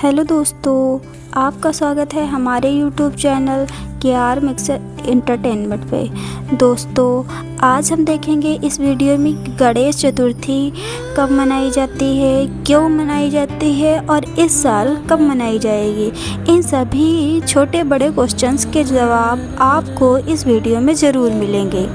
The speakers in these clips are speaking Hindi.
हेलो दोस्तों, आपका स्वागत है हमारे YouTube channel KR mixer entertainment पे। दोस्तों, आज हम देखेंगे इस वीडियो में गणेश चतुर्थी कब मनाई जाती है, क्यों मनाई जाती है और इस साल कब मनाई जाएगी। इन सभी छोटे बड़े क्वेश्चंस के जवाब आपको इस वीडियो में ज़रूर मिलेंगे।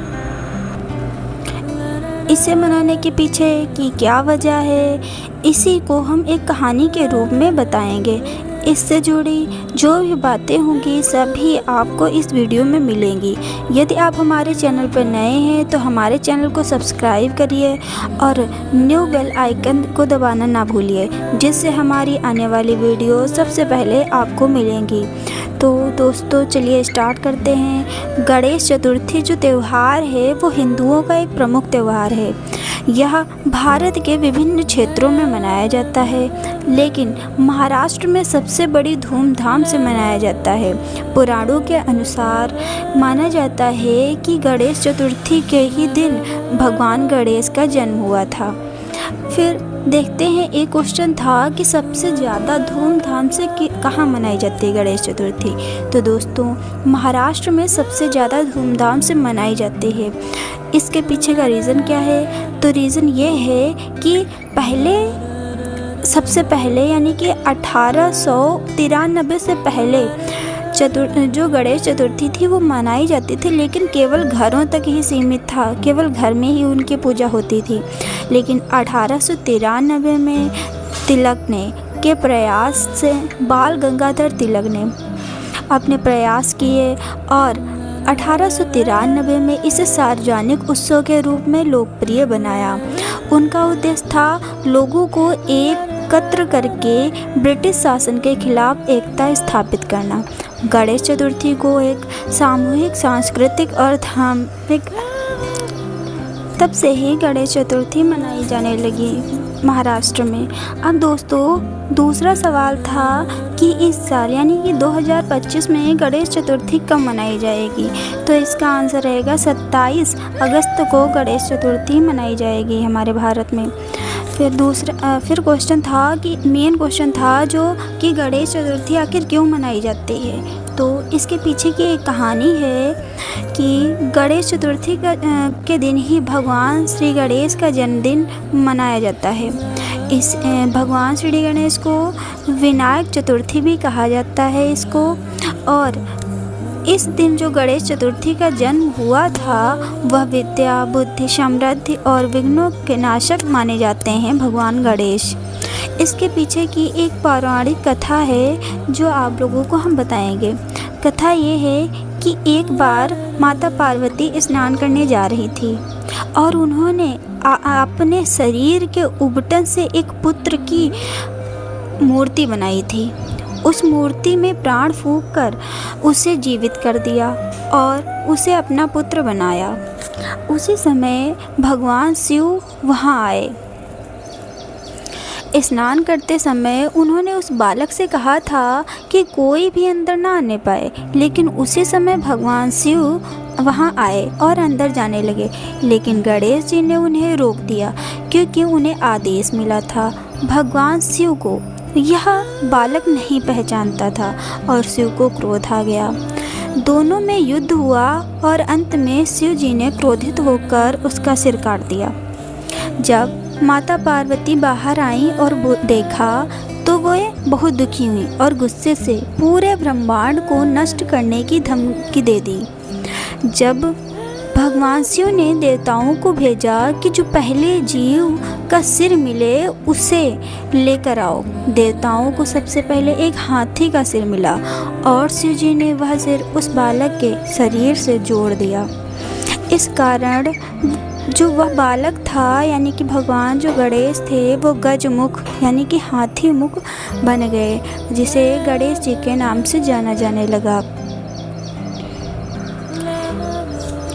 इसे मनाने के पीछे की क्या वजह है, इसी को हम एक कहानी के रूप में बताएंगे। इससे जुड़ी जो भी बातें होंगी सभी आपको इस वीडियो में मिलेंगी। यदि आप हमारे चैनल पर नए हैं तो हमारे चैनल को सब्सक्राइब करिए और न्यू बेल आइकन को दबाना ना भूलिए, जिससे हमारी आने वाली वीडियो सबसे पहले आपको मिलेंगी। तो दोस्तों, चलिए स्टार्ट करते हैं। गणेश चतुर्थी जो त्यौहार है वो हिंदुओं का एक प्रमुख त्यौहार है। यह भारत के विभिन्न क्षेत्रों में मनाया जाता है, लेकिन महाराष्ट्र में सबसे बड़ी धूमधाम से मनाया जाता है। पुराणों के अनुसार माना जाता है कि गणेश चतुर्थी के ही दिन भगवान गणेश का जन्म हुआ था। फिर देखते हैं, एक क्वेश्चन था कि सबसे ज़्यादा धूमधाम से कहाँ मनाई जाती है गणेश चतुर्थी। तो दोस्तों, महाराष्ट्र में सबसे ज़्यादा धूमधाम से मनाई जाती है। इसके पीछे का रीज़न क्या है? तो रीज़न ये है कि सबसे पहले यानी कि 1893 से पहले जो गणेश चतुर्थी थी वो मनाई जाती थी, लेकिन केवल घरों तक ही सीमित था, केवल घर में ही उनकी पूजा होती थी। लेकिन 1893 में तिलक ने के प्रयास से बाल गंगाधर तिलक ने अपने प्रयास किए और 1893 में इसे सार्वजनिक उत्सव के रूप में लोकप्रिय बनाया। उनका उद्देश्य था लोगों को एकत्र करके ब्रिटिश शासन के खिलाफ एकता स्थापित करना। गणेश चतुर्थी को एक सामूहिक, सांस्कृतिक और धार्मिक तब से ही गणेश चतुर्थी मनाई जाने लगी महाराष्ट्र में। अब दोस्तों, दूसरा सवाल था कि इस साल यानी कि 2025 में गणेश चतुर्थी कब मनाई जाएगी। तो इसका आंसर रहेगा 27 अगस्त को गणेश चतुर्थी मनाई जाएगी हमारे भारत में। फिर क्वेश्चन था कि मेन क्वेश्चन था जो कि गणेश चतुर्थी आखिर क्यों मनाई जाती है। तो इसके पीछे की एक कहानी है कि गणेश चतुर्थी के दिन ही भगवान श्री गणेश का जन्मदिन मनाया जाता है। इस भगवान श्री गणेश को विनायक चतुर्थी भी कहा जाता है इसको। और इस दिन जो गणेश चतुर्थी का जन्म हुआ था वह विद्या, बुद्धि, समृद्धि और विघ्नों के नाशक माने जाते हैं भगवान गणेश। इसके पीछे की एक पौराणिक कथा है जो आप लोगों को हम बताएंगे। कथा ये है कि एक बार माता पार्वती स्नान करने जा रही थी और उन्होंने अपने शरीर के उबटन से एक पुत्र की मूर्ति बनाई थी। उस मूर्ति में प्राण फूंककर उसे जीवित कर दिया और उसे अपना पुत्र बनाया। उसी समय भगवान शिव वहाँ आए। स्नान करते समय उन्होंने उस बालक से कहा था कि कोई भी अंदर ना आने पाए, लेकिन उसी समय भगवान शिव वहाँ आए और अंदर जाने लगे। लेकिन गणेश जी ने उन्हें रोक दिया, क्योंकि उन्हें आदेश मिला था। भगवान शिव को यह बालक नहीं पहचानता था और शिव को क्रोध आ गया। दोनों में युद्ध हुआ और अंत में शिव जी ने क्रोधित होकर उसका सिर काट दिया। जब माता पार्वती बाहर आई और देखा तो वह बहुत दुखी हुई और गुस्से से पूरे ब्रह्मांड को नष्ट करने की धमकी दे दी। जब भगवान शिव ने देवताओं को भेजा कि जो पहले जीव का सिर मिले उसे लेकर आओ। देवताओं को सबसे पहले एक हाथी का सिर मिला और शिव जी ने वह सिर उस बालक के शरीर से जोड़ दिया। इस कारण जो वह बालक था यानी कि भगवान जो गणेश थे वो गजमुख यानी कि हाथी मुख बन गए, जिसे गणेश जी के नाम से जाना जाने लगा।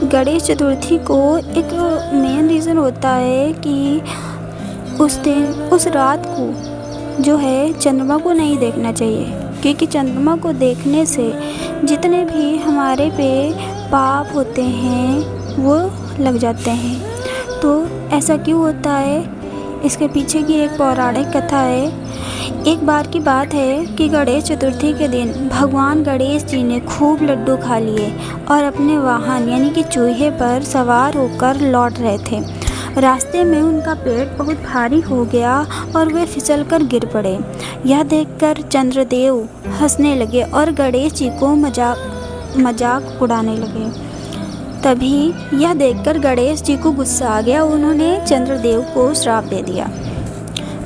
गणेश चतुर्थी को एक मेन रीज़न होता है कि उस रात को जो है चंद्रमा को नहीं देखना चाहिए, क्योंकि चंद्रमा को देखने से जितने भी हमारे पे पाप होते हैं वो लग जाते हैं। तो ऐसा क्यों होता है? इसके पीछे की एक पौराणिक कथा है एक बार की बात है कि गणेश चतुर्थी के दिन भगवान गणेश जी ने खूब लड्डू खा लिए और अपने वाहन यानी कि चूहे पर सवार होकर लौट रहे थे। रास्ते में उनका पेट बहुत भारी हो गया और वे फिसलकर गिर पड़े। यह देखकर चंद्रदेव हंसने लगे और गणेश जी को मजाक उड़ाने लगे। तभी यह देखकर गणेश जी को गुस्सा आ गया। उन्होंने चंद्रदेव को श्राप दे दिया।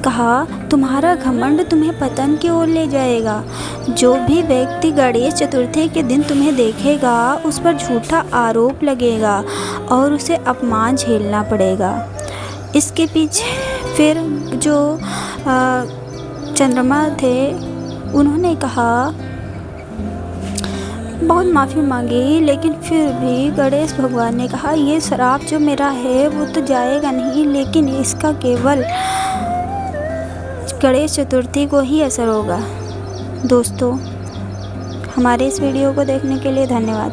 कहा, तुम्हारा घमंड तुम्हें पतन की ओर ले जाएगा। जो भी व्यक्ति गणेश चतुर्थी के दिन तुम्हें देखेगा उस पर झूठा आरोप लगेगा और उसे अपमान झेलना पड़ेगा। इसके पीछे फिर जो चंद्रमा थे उन्होंने कहा, बहुत माफ़ी मांगी, लेकिन फिर भी गणेश भगवान ने कहा, ये श्राप जो मेरा है वो तो जाएगा नहीं, लेकिन इसका केवल गणेश चतुर्थी को ही असर होगा। दोस्तों, हमारे इस वीडियो को देखने के लिए धन्यवाद।